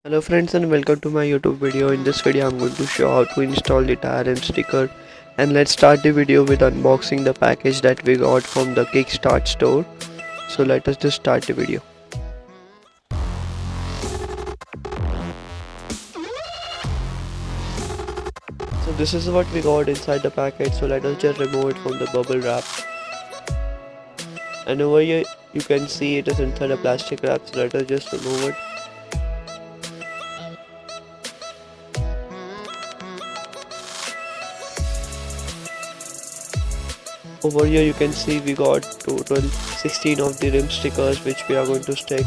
Hello friends and welcome to my YouTube video. In this video I'm going to show how to install the tire and sticker, and let's start the video with unboxing the package that we got from the Kickstart store. So let us just start the video. So this is what we got inside the package, so let us just remove it from the bubble wrap. And over here you can see it is inside a plastic wrap, so let us just remove it. Over here you can see we got total 16 of the rim stickers which we are going to stick,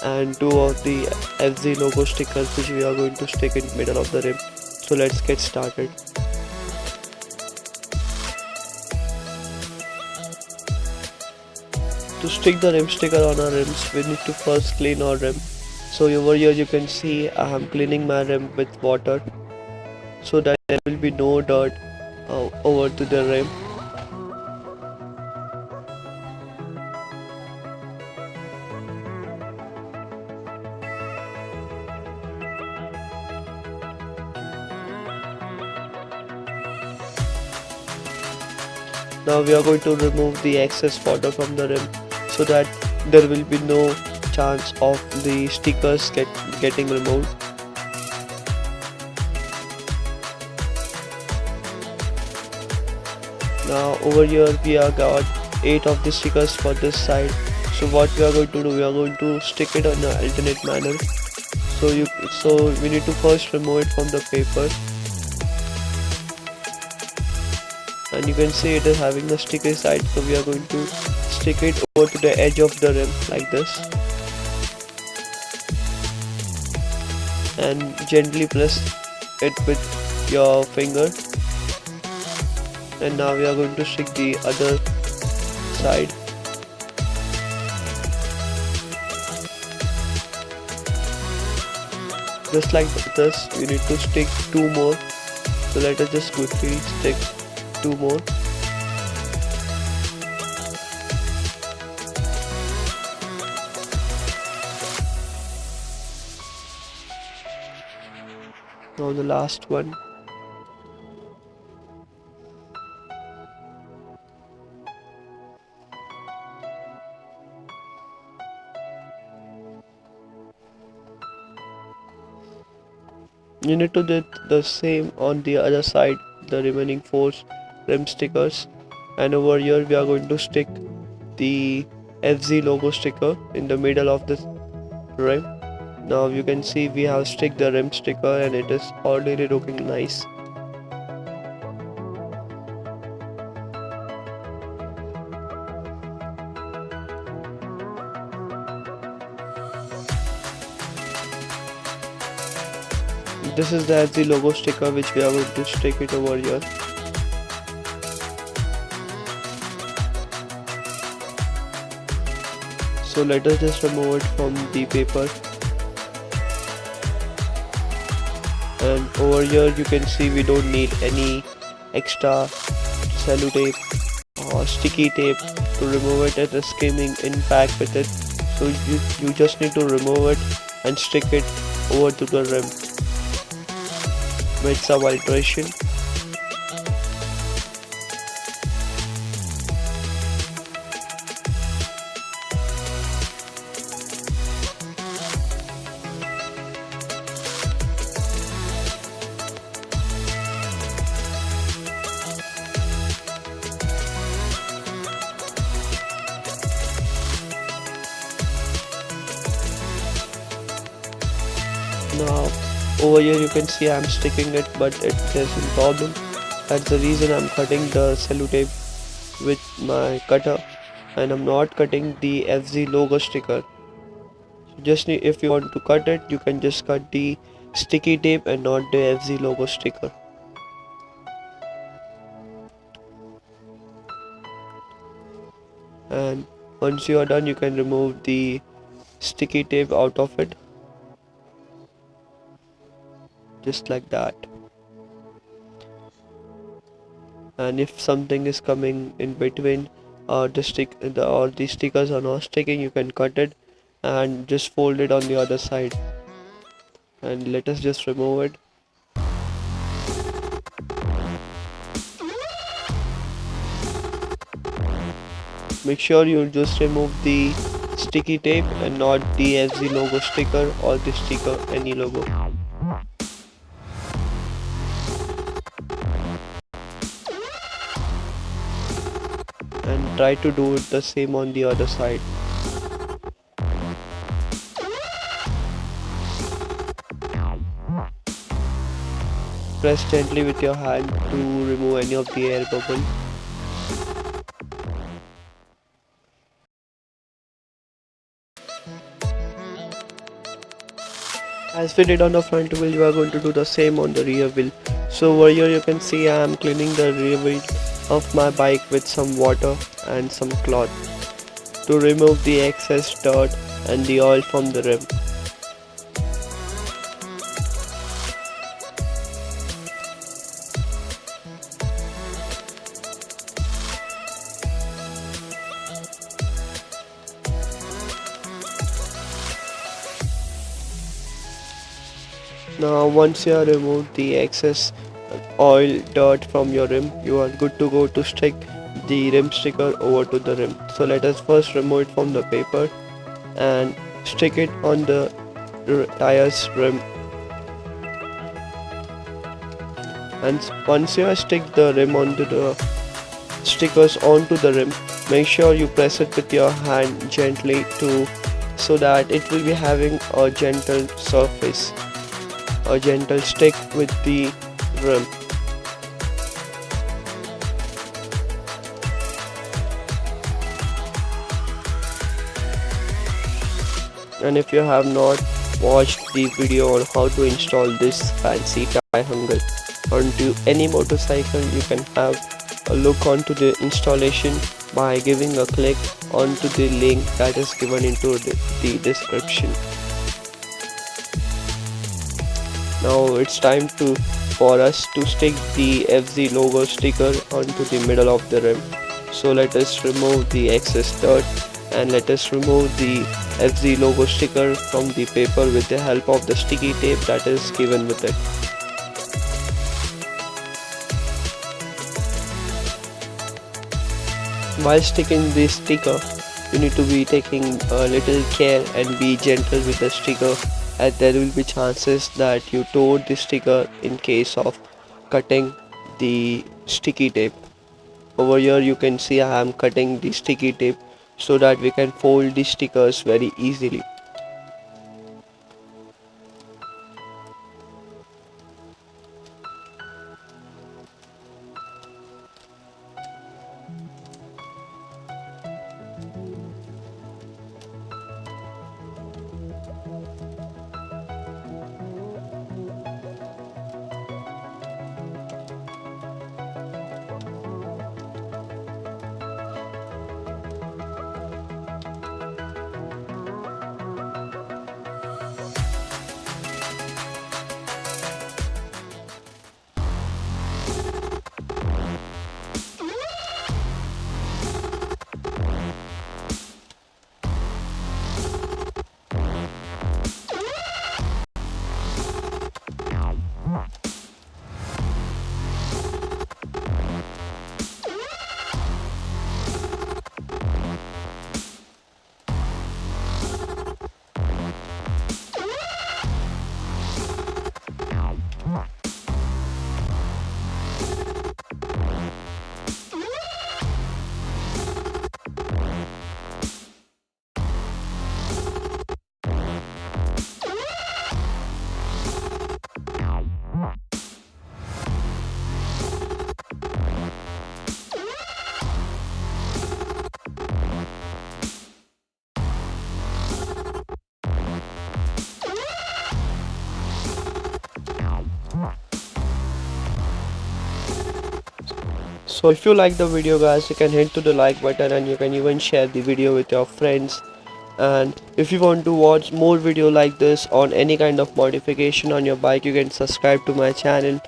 and 2 of the FZ logo stickers which we are going to stick in middle of the rim. So let's get started. To stick the rim sticker on our rims, we need to first clean our rim. So over here you can see I am cleaning my rim with water so that there will be no dirt over to the rim. Now we are going to remove the excess water from the rim so that there will be no chance of the stickers getting removed. Now over here we have got 8 of the stickers for this side. So what we are going to do, we are going to stick it on an alternate manner. So we need to first remove it from the paper. And you can see it is having a sticky side, so we are going to stick it over to the edge of the rim like this and gently press it with your finger. And now we are going to stick the other side. Just like this, we need to stick 2 more, so let us just quickly stick 2 more. Now the last one. You need to do the same on the other side, the remaining 4 rim stickers. And over here we are going to stick the FZ logo sticker in the middle of the rim. Now you can see we have stick the rim sticker and it is already looking nice. This is the FZ logo sticker which we are going to stick it over here. So let us just remove it from the paper. And over here you can see we don't need any extra sellotape or sticky tape to remove it. It is coming in pack with it, so you just need to remove it and stick it over to the rim with some alteration. Now over here you can see I'm sticking it, but there's a problem. That's the reason I'm cutting the sellotape with my cutter, and I'm not cutting the FZ logo sticker. So if you want to cut it, you can just cut the sticky tape and not the FZ logo sticker. And once you are done, you can remove the sticky tape out of it, just like that. And if something is coming in between, or the stickers are not sticking, you can cut it and just fold it on the other side. and let us just remove it. Make sure you just remove the sticky tape and not the FZ logo sticker or the sticker any logo. And try to do it the same on the other side. Press gently with your hand to remove any of the air bubble. As we did on the front wheel, you are going to do the same on the rear wheel. So over here you can see I am cleaning the rear wheel of my bike with some water and some cloth to remove the excess dirt and the oil from the rim. Now once you have removed the excess oil dirt from your rim, you are good to go to stick the rim sticker over to the rim. So let us first remove it from the paper and stick it on the tire's rim. And once you stick the rim onto the stickers onto the rim, make sure you press it with your hand gently so that it will be having a gentle surface, a gentle stick with the rim. And if you have not watched the video on how to install this fancy tie hanger onto any motorcycle, you can have a look onto the installation by giving a click onto the link that is given into the description. Now it's time for us to stick the FZ logo sticker onto the middle of the rim. So let us remove the excess dirt and let us remove the FZ logo sticker from the paper with the help of the sticky tape that is given with it. While sticking this sticker, you need to be taking a little care and be gentle with the sticker, as there will be chances that you tore the sticker in case of cutting the sticky tape. Over here you can see I am cutting the sticky tape so that we can fold the stickers very easily. So if you like the video guys, you can hit to the like button and you can even share the video with your friends. And if you want to watch more video like this on any kind of modification on your bike, you can subscribe to my channel.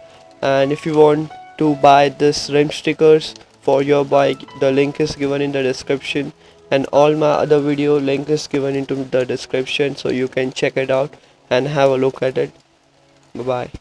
And if you want to buy this rim stickers for your bike, the link is given in the description, and all my other video link is given into the description, so you can check it out and have a look at it. Bye bye.